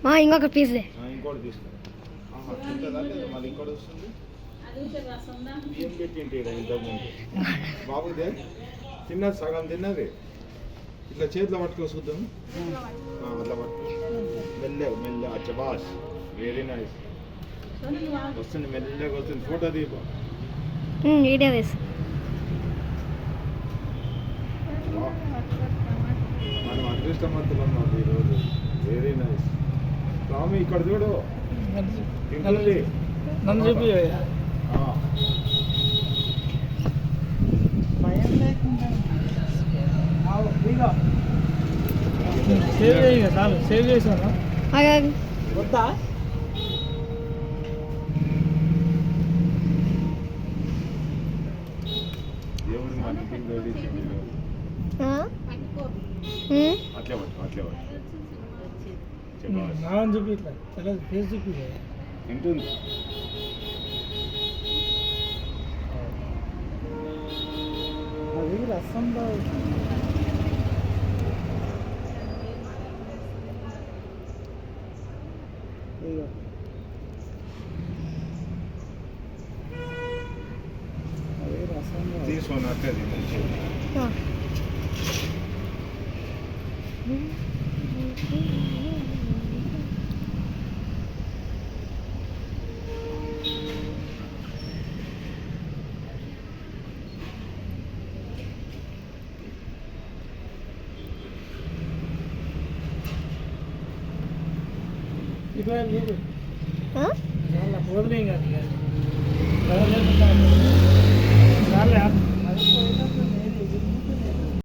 మా ఇంకొక పీస్ ఇంకోటి తీసుకో మళ్ళీ ఇంకోటి వస్తుంది బియ్యం పెట్టింటి ఇంతకుముందు బాబుదే తిన్నది సగం తిన్నది ఇట్లా చేతిలో పట్టుకో చూద్దాం అట్లా పట్టుకో మెల్లగా మెల్లగా అచ్చా బాస్ వెరీ నైస్ వస్తుంది మెల్లగా వస్తుంది ఫోటో దీప వీడియో తీసు మనం అదృష్టవంతులు అన్నమాట ఈరోజు వెరీ నైస్ స్వామి ఇక్కడ చూడు తింటుంది నన్ను చూపి సేవ్ చేయ చాలు సేవ్ చేసాను వద్దా దేవుడు మనకి అట్లే పట్టు అట్లే పట్టు నాన్న చూపి ఇట్లా ఫేస్ చూపి తింటుంది అది రసంలో అదే రసంలో తీసుకొని అట్లే మంచిగా ఇట్లా వదిలేం కాదు